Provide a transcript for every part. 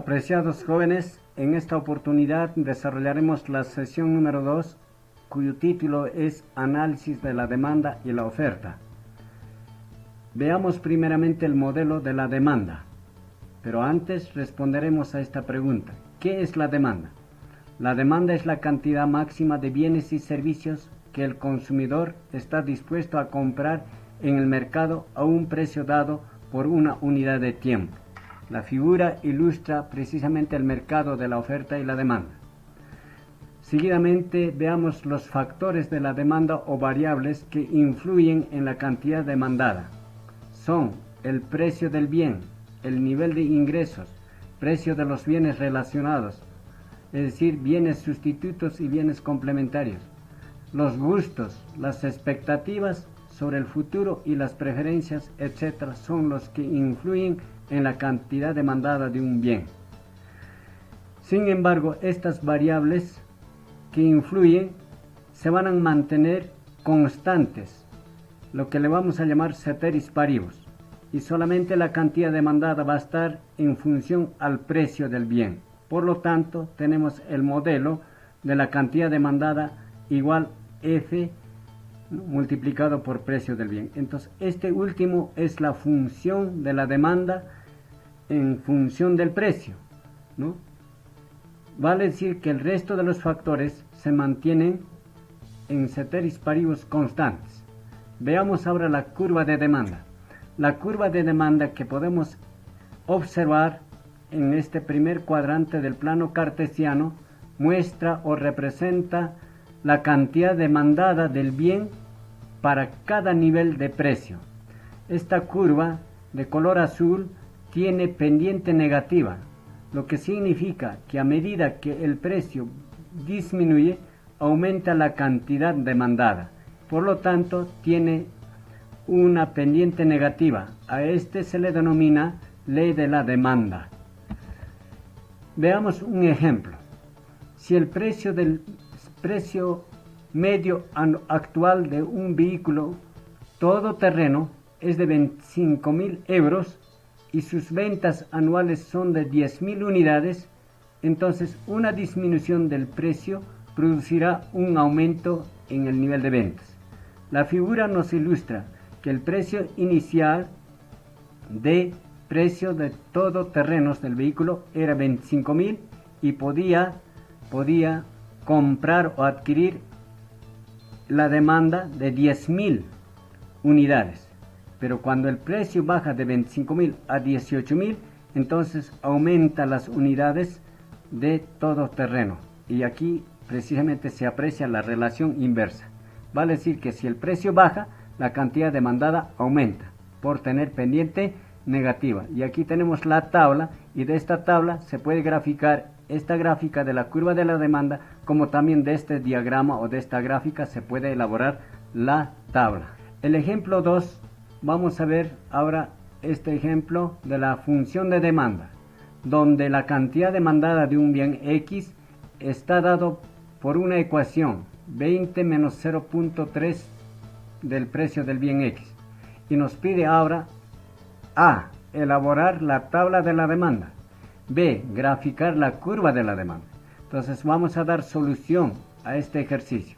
Apreciados jóvenes, en esta oportunidad desarrollaremos la sesión número 2, cuyo título es Análisis de la demanda y la oferta. Veamos primeramente el modelo de la demanda, pero antes responderemos a esta pregunta. ¿Qué es la demanda? La demanda es la cantidad máxima de bienes y servicios que el consumidor está dispuesto a comprar en el mercado a un precio dado por una unidad de tiempo. La figura ilustra precisamente el mercado de la oferta y la demanda. Seguidamente veamos los factores de la demanda o variables que influyen en la cantidad demandada. Son el precio del bien, el nivel de ingresos, precio de los bienes relacionados, es decir, bienes sustitutos y bienes complementarios, los gustos, las expectativas sobre el futuro y las preferencias, etc., son los que influyen en la cantidad demandada de un bien. Sin embargo, estas variables que influyen se van a mantener constantes, lo que le vamos a llamar ceteris paribus, y solamente la cantidad demandada va a estar en función al precio del bien. Por lo tanto, tenemos el modelo de la cantidad demandada igual F multiplicado por precio del bien. Entonces, este último es la función de la demanda en función del precio, ¿no? Vale decir que el resto de los factores se mantienen en ceteris paribus constantes. Veamos ahora la curva de demanda. La curva de demanda que podemos observar en este primer cuadrante del plano cartesiano muestra o representa la cantidad demandada del bien para cada nivel de precio. Esta curva de color azul tiene pendiente negativa, lo que significa que a medida que el precio disminuye, aumenta la cantidad demandada. Por lo tanto, tiene una pendiente negativa. A este se le denomina ley de la demanda. Veamos un ejemplo. Si el precio medio actual de un vehículo todoterreno es de 25.000 euros y sus ventas anuales son de 10.000 unidades, entonces una disminución del precio producirá un aumento en el nivel de ventas. La figura nos ilustra que el precio inicial de todoterrenos del vehículo era 25.000 y podía comprar o adquirir la demanda de 10.000 unidades. Pero cuando el precio baja de 25.000 a 18.000, entonces aumenta las unidades de todoterreno. Y aquí precisamente se aprecia la relación inversa. Vale decir que si el precio baja, la cantidad demandada aumenta por tener pendiente negativa. Y aquí tenemos la tabla, y de esta tabla se puede graficar esta gráfica de la curva de la demanda, como también de este diagrama o de esta gráfica se puede elaborar la tabla. El ejemplo 2, vamos a ver ahora este ejemplo de la función de demanda, donde la cantidad demandada de un bien X está dado por una ecuación 20 menos 0.3 del precio del bien X, y nos pide ahora A, elaborar la tabla de la demanda, B, graficar la curva de la demanda. Entonces vamos a dar solución a este ejercicio.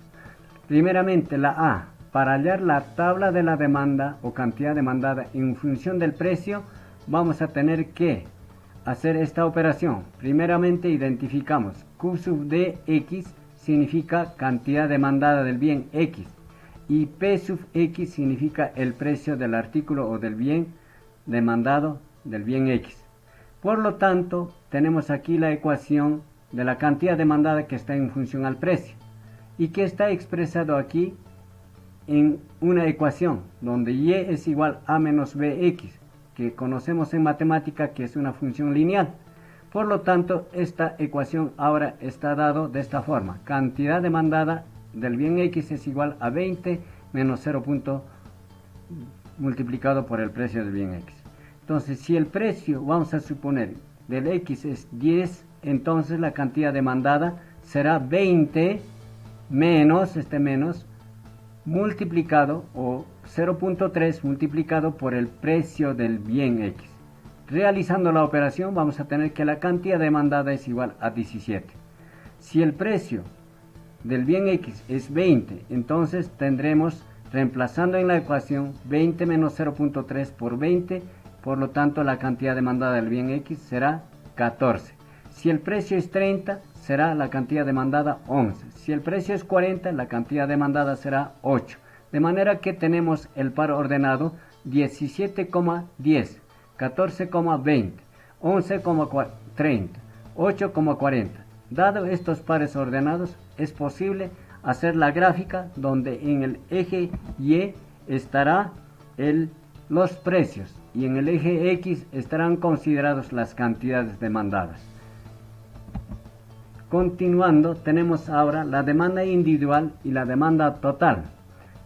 Primeramente la A, para hallar la tabla de la demanda o cantidad demandada en función del precio, vamos a tener que hacer esta operación. Primeramente identificamos Q sub D X significa cantidad demandada del bien X y P sub X significa el precio del artículo o del bien demandado del bien X. Por lo tanto, tenemos aquí la ecuación de la cantidad demandada que está en función al precio y que está expresado aquí en una ecuación donde Y es igual a menos BX, que conocemos en matemática que es una función lineal. Por lo tanto, esta ecuación ahora está dado de esta forma. Cantidad demandada del bien X es igual a 20 menos 0. Multiplicado por el precio del bien X. Entonces, si el precio, vamos a suponer, del X es 10, entonces la cantidad demandada será 20 menos, multiplicado, o 0.3 multiplicado por el precio del bien X. Realizando la operación vamos a tener que la cantidad demandada es igual a 17. Si el precio del bien X es 20, entonces tendremos, reemplazando en la ecuación, 20 menos 0.3 por 20, por lo tanto la cantidad demandada del bien X será 14. Si el precio es 30, será la cantidad demandada 11. Si el precio es 40, la cantidad demandada será 8. De manera que tenemos el par ordenado 17,10, 14,20, 11,30, 8,40. Dado estos pares ordenados, es posible hacer la gráfica donde en el eje Y estará los precios y en el eje X estarán considerados las cantidades demandadas. Continuando, tenemos ahora la demanda individual y la demanda total.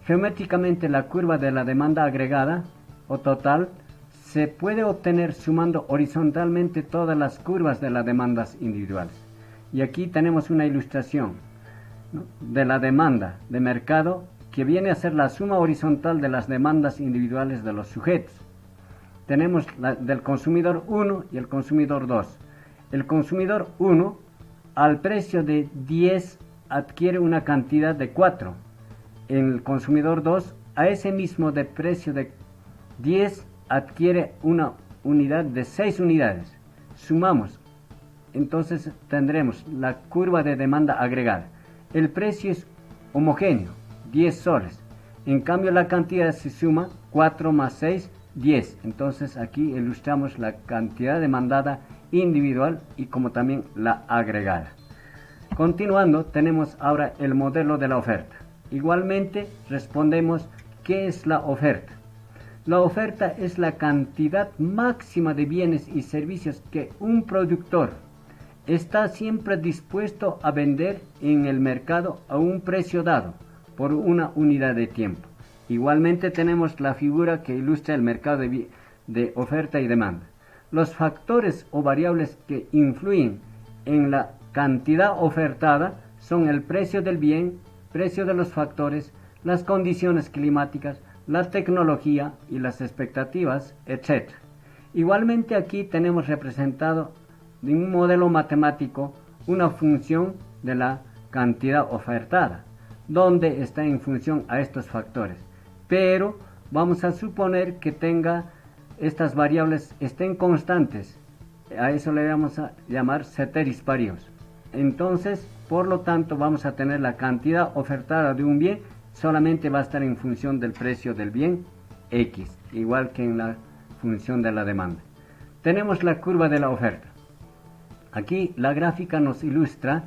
Geométricamente, la curva de la demanda agregada o total se puede obtener sumando horizontalmente todas las curvas de las demandas individuales. Y aquí tenemos una ilustración, ¿no?, de la demanda de mercado, que viene a ser la suma horizontal de las demandas individuales de los sujetos. Tenemos la del consumidor 1 y el consumidor 2. El consumidor 1, al precio de 10, adquiere una cantidad de 4. El consumidor 2, a ese mismo de precio de 10, adquiere una unidad de 6 unidades. Sumamos, entonces tendremos la curva de demanda agregada. El precio es homogéneo, 10 soles. En cambio la cantidad se suma, 4 más 6, 10. Entonces aquí ilustramos la cantidad demandada individual y como también la agregada. Continuando, tenemos ahora el modelo de la oferta. Igualmente respondemos, ¿qué es la oferta? La oferta es la cantidad máxima de bienes y servicios que un productor está siempre dispuesto a vender en el mercado a un precio dado por una unidad de tiempo. Igualmente tenemos la figura que ilustra el mercado de oferta y demanda. Los factores o variables que influyen en la cantidad ofertada son el precio del bien, precio de los factores, las condiciones climáticas, la tecnología y las expectativas, etc. Igualmente aquí tenemos representado en un modelo matemático una función de la cantidad ofertada, donde está en función a estos factores. Pero vamos a suponer que estas variables estén constantes. A eso le vamos a llamar ceteris paribus. Entonces, por lo tanto, vamos a tener la cantidad ofertada de un bien solamente va a estar en función del precio del bien X, igual que en la función de la demanda. Tenemos la curva de la oferta. Aquí la gráfica nos ilustra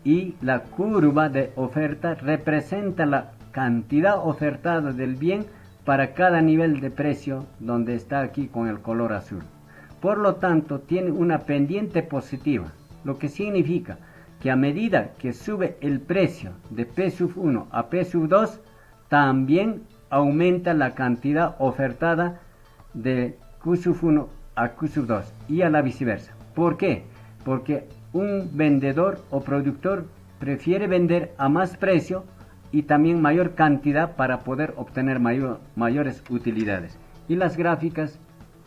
y la curva de oferta representa la cantidad ofertada del bien para cada nivel de precio, donde está aquí con el color azul. Por lo tanto, tiene una pendiente positiva, lo que significa que a medida que sube el precio de P sub 1 a P sub 2, también aumenta la cantidad ofertada de Q sub 1 a Q sub 2 y a la viceversa. ¿Por qué? Porque un vendedor o productor prefiere vender a más precio y también mayor cantidad para poder obtener mayores utilidades. Y las gráficas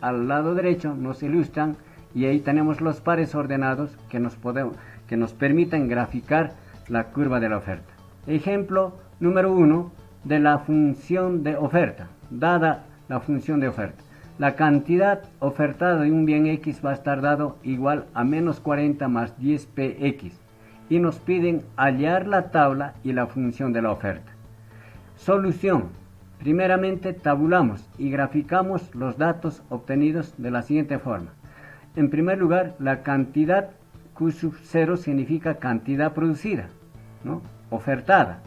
al lado derecho nos ilustran, y ahí tenemos los pares ordenados que nos permiten graficar la curva de la oferta. Ejemplo número 1 de la función de oferta. Dada la función de oferta, la cantidad ofertada de un bien X va a estar dado igual a menos 40 más 10px, y nos piden hallar la tabla y la función de la oferta. Solución. Primeramente tabulamos y graficamos los datos obtenidos de la siguiente forma. En primer lugar, la cantidad Q sub 0 significa cantidad producida, ¿no?, ofertada.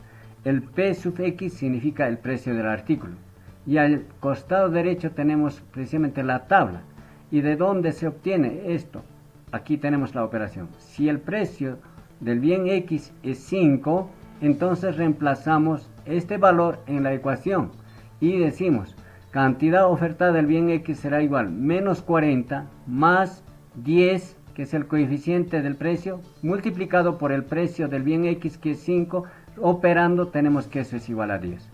El P sub X significa el precio del artículo. Y al costado derecho tenemos precisamente la tabla. ¿Y de dónde se obtiene esto? Aquí tenemos la operación. Si el precio del bien X es 5, entonces reemplazamos este valor en la ecuación y decimos cantidad ofertada del bien X será igual menos 40 más 10, que es el coeficiente del precio, multiplicado por el precio del bien X, que es 5, operando tenemos que eso es igual a 10.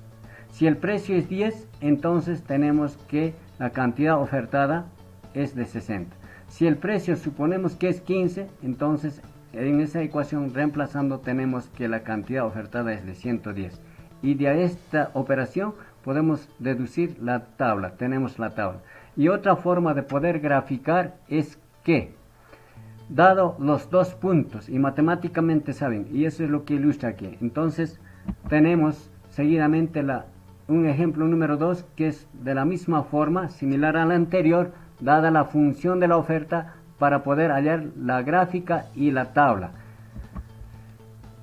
Si el precio es 10, entonces tenemos que la cantidad ofertada es de 60. Si el precio suponemos que es 15, entonces en esa ecuación reemplazando tenemos que la cantidad ofertada es de 110. Y de esta operación podemos deducir la tabla, tenemos la tabla. Y otra forma de poder graficar es que, dado los dos puntos, y matemáticamente saben, y eso es lo que ilustra aquí, entonces tenemos seguidamente un ejemplo número 2 que es de la misma forma, similar al anterior, dada la función de la oferta para poder hallar la gráfica y la tabla.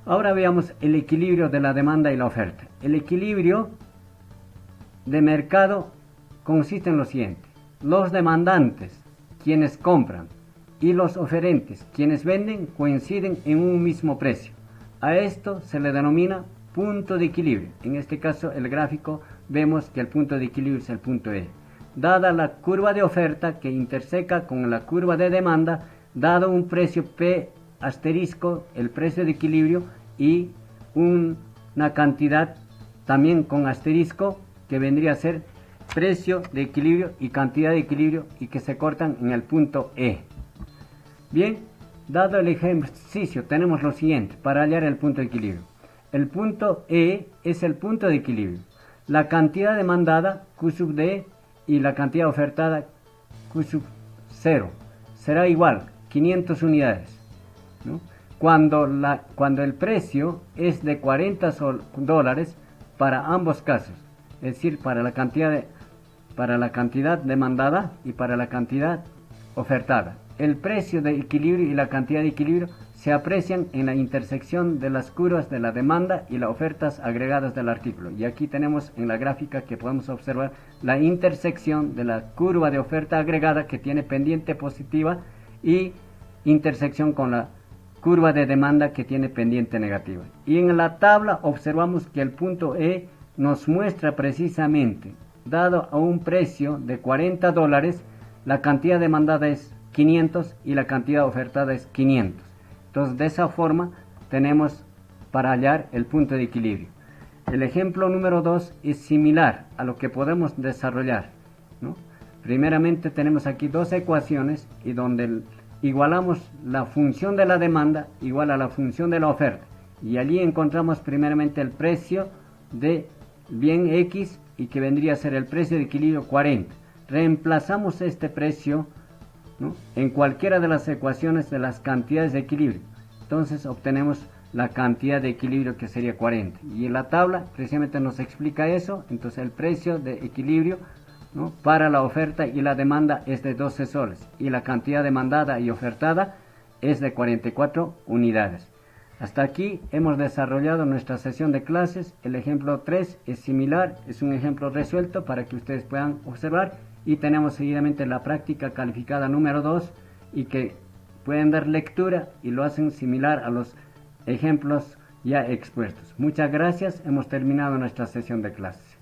Ahora veamos el equilibrio de la demanda y la oferta. El equilibrio de mercado consiste en lo siguiente: los demandantes, quienes compran, y los oferentes, quienes venden, coinciden en un mismo precio. A esto se le denomina punto de equilibrio. En este caso, el gráfico, vemos que el punto de equilibrio es el punto E. Dada la curva de oferta que interseca con la curva de demanda, dado un precio P asterisco, el precio de equilibrio, y una cantidad también con asterisco, que vendría a ser precio de equilibrio y cantidad de equilibrio, y que se cortan en el punto E. Bien, dado el ejercicio, tenemos lo siguiente para hallar el punto de equilibrio. El punto E es el punto de equilibrio. La cantidad demandada, Q sub D, y la cantidad ofertada, Q sub 0, será igual, 500 unidades, ¿no? Cuando el precio es de $40 para ambos casos, es decir, para la cantidad demandada y para la cantidad ofertada. El precio de equilibrio y la cantidad de equilibrio se aprecian en la intersección de las curvas de la demanda y las ofertas agregadas del artículo. Y aquí tenemos en la gráfica que podemos observar la intersección de la curva de oferta agregada, que tiene pendiente positiva, y intersección con la curva de demanda, que tiene pendiente negativa. Y en la tabla observamos que el punto E nos muestra precisamente, dado a un precio de $40, la cantidad demandada es 500 y la cantidad ofertada es 500. Entonces, de esa forma tenemos para hallar el punto de equilibrio. El ejemplo número 2 es similar a lo que podemos desarrollar, ¿no? Primeramente tenemos aquí dos ecuaciones y donde igualamos la función de la demanda igual a la función de la oferta. Y allí encontramos primeramente el precio de bien X, y que vendría a ser el precio de equilibrio 40. Reemplazamos este precio, ¿no?, en cualquiera de las ecuaciones de las cantidades de equilibrio. Entonces obtenemos la cantidad de equilibrio, que sería 40. Y en la tabla precisamente nos explica eso. Entonces el precio de equilibrio, ¿no?, para la oferta y la demanda es de 12 soles. Y la cantidad demandada y ofertada es de 44 unidades. Hasta aquí hemos desarrollado nuestra sesión de clases. El ejemplo 3 es similar, es un ejemplo resuelto para que ustedes puedan observar. Y tenemos seguidamente la práctica calificada número 2, y que pueden dar lectura y lo hacen similar a los ejemplos ya expuestos. Muchas gracias, hemos terminado nuestra sesión de clases.